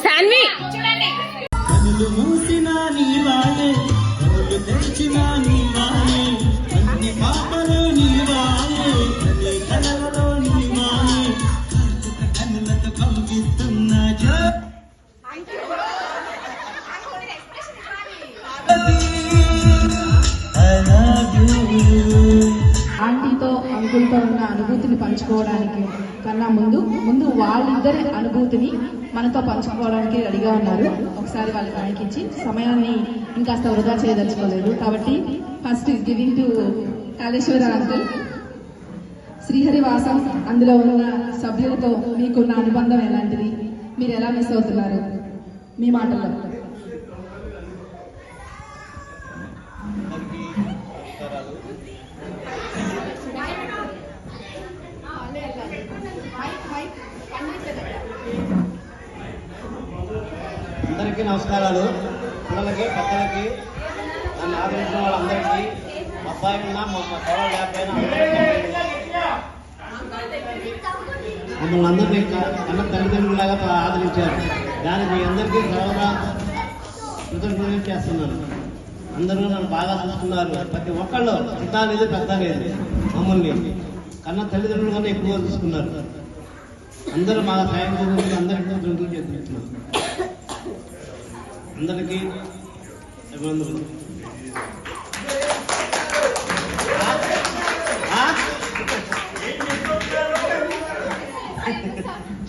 సాన్వి ఆంటీతో అంకుల్తో ఉన్న అనుభూతిని పంచుకోవడానికి కన్నా ముందు వాళ్ళిద్దరి అనుభూతిని మనతో పంచుకోవడానికి రెడీగా ఉన్నారు. ఒకసారి వాళ్ళకి మైక్ ఇచ్చి సమయాన్ని ఇంకాస్త వృధా చేయదలుచుకోలేదు కాబట్టి first giving to Kaleshwara uncle. శ్రీహరివాసం అందులో ఉన్న సభ్యులతో మీకున్న అనుబంధం ఎలాంటిది, మీరు ఎలా మిస్ అవుతున్నారు, మీ మాటల్లో. అందరికీ నమస్కారాలు. పిల్లలకి పెద్దలకి నన్ను ఆదరించిన వాళ్ళందరికీ అబ్బాయి ఉన్నా మా కోడలు లేకపోయినా మమ్మల్ని అందరినీ కన్న తల్లిదండ్రులాగా ఆదరించారు. దానికి మీ అందరికీ సర్వదా కృతజ్ఞతలు చేస్తున్నాను. అందరూ నన్ను బాగా చూసుకున్నారు. ప్రతి ఒక్కళ్ళు చిన్న లేదు పెద్ద లేదు, మమ్మల్ని కన్న తల్లిదండ్రులు కన్నా ఎక్కువగా చూసుకున్నారు. అందరూ మా సాయం చేసి అందరికీ కృతజ్ఞతలు చేస్తున్నాను. అందరికీ అభినందనలు.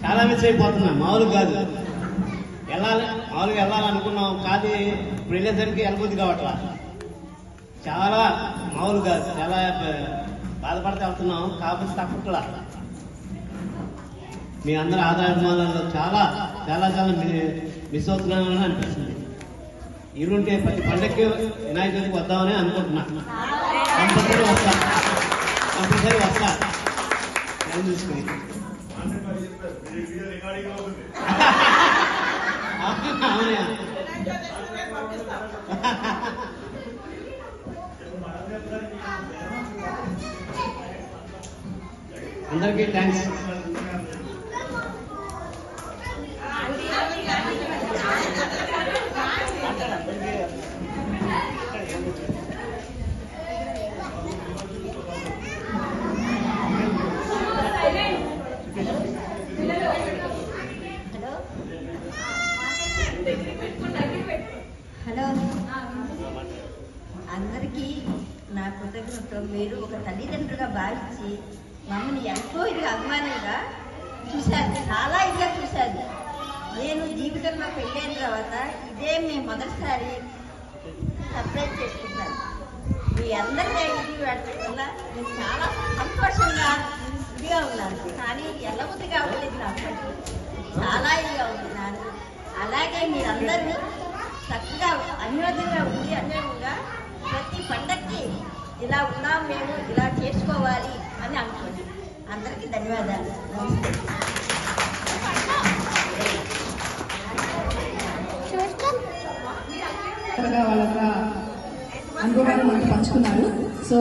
చాలా మిస్ అయిపోతున్నా. మామూలుగా కాదు, మామూలుగా వెళ్ళాలనుకున్నాం కాదు, ఇప్పుడు వెళ్ళేసరికి వెళ్ళబుద్ధి కావట్లా. చాలా మామూలు కాదు, చాలా బాధపడితే వెళ్తున్నాం. కాకపోతే తప్పట్లా మీ అందరి ఆదాయాలలో చాలా చాలా చాలా మిస్ అవుతున్నానని అనిపిస్తుంది. ఈరుంటే ప్రతి పండగకి వినాయక చవితికి వద్దామని అనుకుంటున్నా. కంపల్సరీ వస్తా టైం చూసుకుని. అవునయా, అందరికీ థ్యాంక్స్. హలో, అందరికీ నా కృతజ్ఞతలు. మీరు ఒక తల్లిదండ్రులుగా భావించి మమ్మల్ని ఎంతో ఇదిగా అభిమానంగా చూశారు, చాలా ఇదిగా చూశారు. నేను జీవితంలో పెళ్ళైన తర్వాత ఇదే మేము మొదటిసారి సర్ప్రైజ్ చేసుకుంటాను. మీ అందరికీ ఇది వాటి వల్ల నేను చాలా సంతోషంగా ఇదిగా ఉన్నాను. కానీ ఎల్లబుద్ధిగా ఉండలేదు, నాకు చాలా ఇదిగా ఉంటున్నాను. అలాగే మీరందరూ చక్కగా అన్యోన్యంగా ఉండి అన్యోన్యంగా ప్రతి పండక్కి ఇలా ఉన్నాం, మేము ఇలా చేసుకోవాలి అని అనుకోండి. అందరికీ ధన్యవాదాలు. వాళ్ళ అనుభవాన్ని మనకు పంచుకున్నారు. సో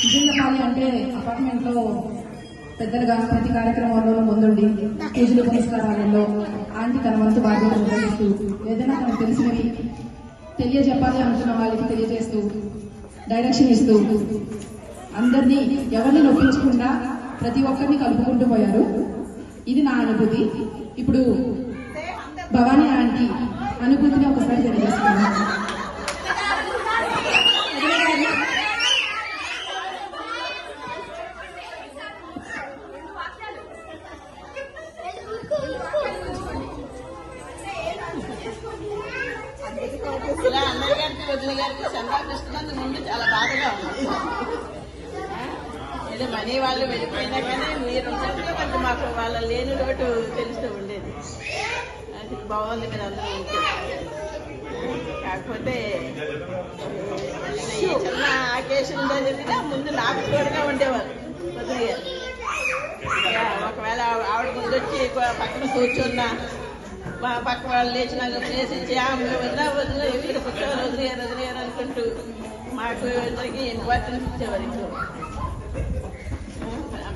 నిజంగా చెప్పాలి అంటే అపార్ట్మెంట్లో పెద్దలుగా ప్రతి కార్యక్రమంలో ముందుండి పూజలు పురస్కారాలలో ఆంటీ తన వంతు బాధ్యత నిర్వహిస్తూ ఏదైనా తనకు తెలిసినవి తెలియజెప్పాలి అనుకున్న వాళ్ళకి తెలియజేస్తూ డైరెక్షన్ ఇస్తూ అందరినీ ఎవరిని నొప్పించకుండా ప్రతి ఒక్కరిని కలుపుకుంటూ పోయారు. ఇది నా అనుభూతి. ఇప్పుడు భవానీ ఆంటీ అనుభూతిని ఒకసారి తెలియజేస్తున్నాను. ఇలా అన్నయ్య గారికి వదిన గారికి చంద్రాకృష్ణ ముందు చాలా బాధగా ఉంది. అంటే మనీ వాళ్ళు వెళ్ళిపోయినా కానీ మీరు ఉంటే కొంచెం మాకు వాళ్ళ లేని లోటు తెలుస్తూ ఉండేది. అది బాగుంది మీరు అందరూ ఉంటే. కాకపోతే ఏ చిన్న అకేషన్ ఉందో చెప్పినా ముందు నాకు తోడుగా ఉండేవారు కొద్దిగా. ఒకవేళ ఆవిడ ముందు వచ్చి పక్కన కూర్చున్నా మా పక్క వాళ్ళు లేచినాక ప్లేస్ ఇచ్చి వదిలే ఇక్కడ కూర్చోవాలి వదిలేరు అనుకుంటూ మాకు ఇద్దరికి ఇంపార్టెన్స్ ఇచ్చేవారు. ఎక్కువ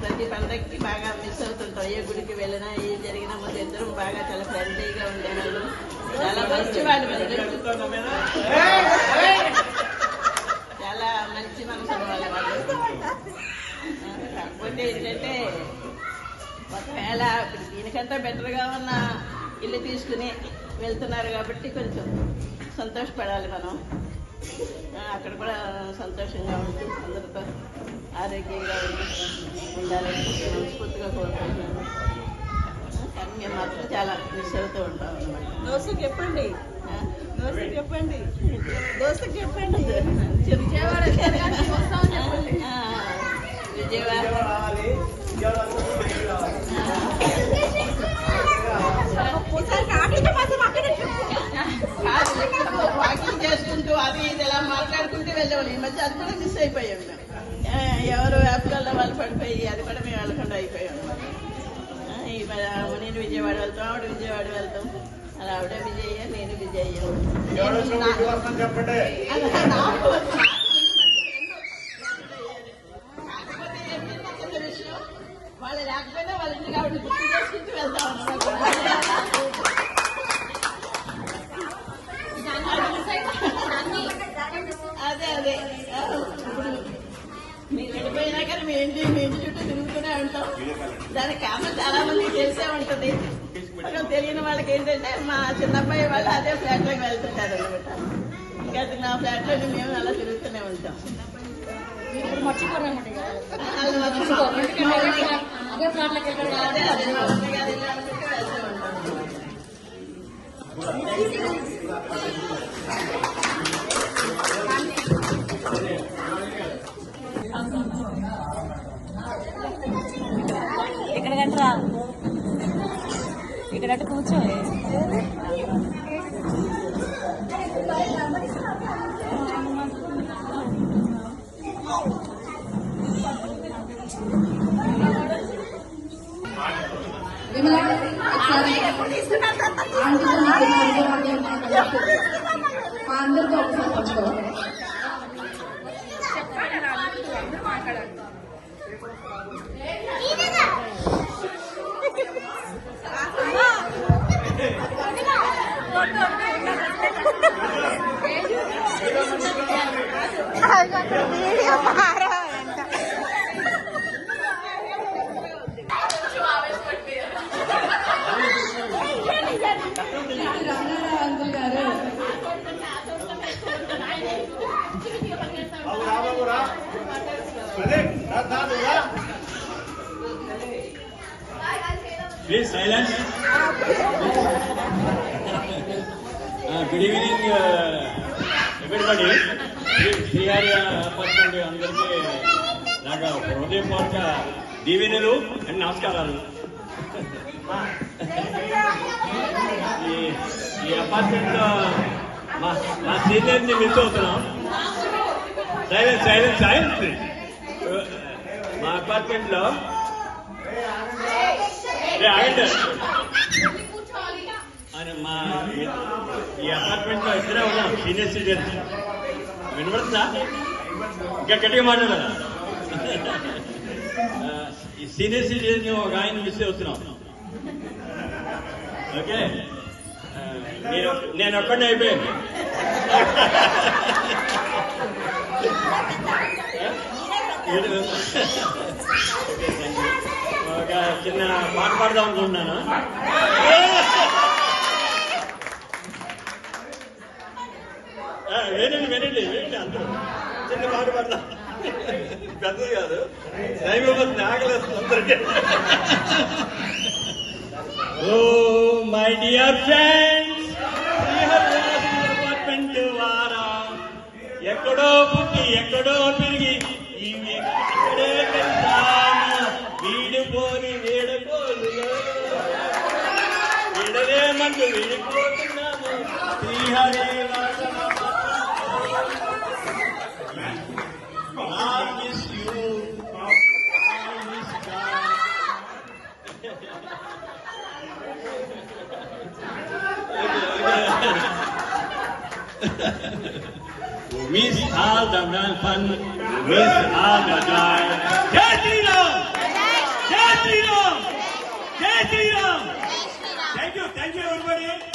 ప్రతి పండగకి బాగా మిస్ అవుతుంటాం. ఏ గుడికి వెళ్ళినా ఏం జరిగినా ముందు ఇద్దరం బాగా చాలా ఫ్రెండ్లీగా ఉండేవాళ్ళు. చాలా మంచి వాళ్ళు, చాలా మంచి మనసులు వాళ్ళు. కాకపోతే ఏంటంటే ఒకవేళ ఇప్పుడు దీనికంటే బెటర్గా ఉన్న ఇల్లు తీసుకుని వెళ్తున్నారు కాబట్టి కొంచెం సంతోషపడాలి మనం. అక్కడ కూడా సంతోషంగా ఉంటూ అందరితో ఆరోగ్యంగా ఉండాలని మనస్ఫూర్తిగా కోరుకుంటున్నాను. కానీ మేము మాత్రం చాలా మిస్ అవుతూ ఉంటాం అన్నమాట. దోశకి చెప్పండి విజయవాడ వాకింగ్ చేసుకుంటూ అది ఇది ఎలా మాట్లాడుకుంటూ వెళ్ళేవాళ్ళు. ఈ మధ్య అది కూడా మిస్ అయిపోయాం మేము. ఎవరు యాప్లలో వాళ్ళు పడిపోయి అది కూడా మేము వెళ్ళకుండా అయిపోయాం. నేను విజయవాడ వెళ్తాం, ఆవిడ విజయవాడ వెళ్తాం. అలా ఆవిడ విజయ్య, నేను విజయ్య. వాళ్ళు లేకపోయినా వాళ్ళ ఇంటికి ఆవిడ గుర్తు చేసుకుంటూ వెళ్తాం అన్నమాట. అదే ఇప్పుడు మీరు వెళ్ళిపోయినా కానీ మీ ఇంటి చుట్టూ తిరుగుతూనే ఉంటాం. దానికి కారణం చాలా మందికి తెలిసే ఉంటుంది. తెలియని వాళ్ళకి ఏంటంటే మా చిన్నబ్బాయి వాళ్ళు అదే ఫ్లాట్ లోకి వెళ్తుంటారు అనమాట. ఇంకా నా ఫ్లాట్ లో మేము అలా తిరుగుతూనే ఉంటాం. ఇక్కడ కూర్చోలే విమలా ఒకసారి మా అందరితో ఒకసారి పంచుకో. రామారావు అంకుల్ గారు Please silence. Good evening, everybody. Srihari apartment అందరికీ నాకు హృదయపూర్వక దీవెనలు అండ్ నమస్కారాలు. ఈ అపార్ట్మెంట్ లో మా సీనియర్ ని మిస్ అవుతున్నాం. సైలెన్స్. మా అపార్ట్మెంట్ లో మా ఈ అపార్ట్మెంట్ లో ఇద్దరే ఉన్నాం సీనియర్ సిటిజన్స్. వినపడుతుందా? ఇంకా గట్టిగా మాట్లాడారా? ఈ సీనియర్ సిటిజన్ ఒక ఆయన మిస్ అవుతున్నాం. ఓకే, నేను ఒక్కడే అయిపోయాను. ఒక చిన్న పాట పాడదాం అనుకుంటున్నాను. వినండి అందరూ. చిన్న పాట పాడదాం, పెద్దది కాదు. దైవభక్తి ఆకలేస్తుంది అందరికీ. Oh my dear friends, apartment వారా, ఎక్కడో పుట్టి ఎక్కడో పెరిగి ఇక్కడే తెలుసా శ్రీమంతు వెళ్ళిపోతున్నాము శ్రీహరే God miss you. I miss God. We miss all the fun. We miss all the joy. Jai Shri Ram! Jai Shri Ram! Jai Shri Ram! Thank you everybody.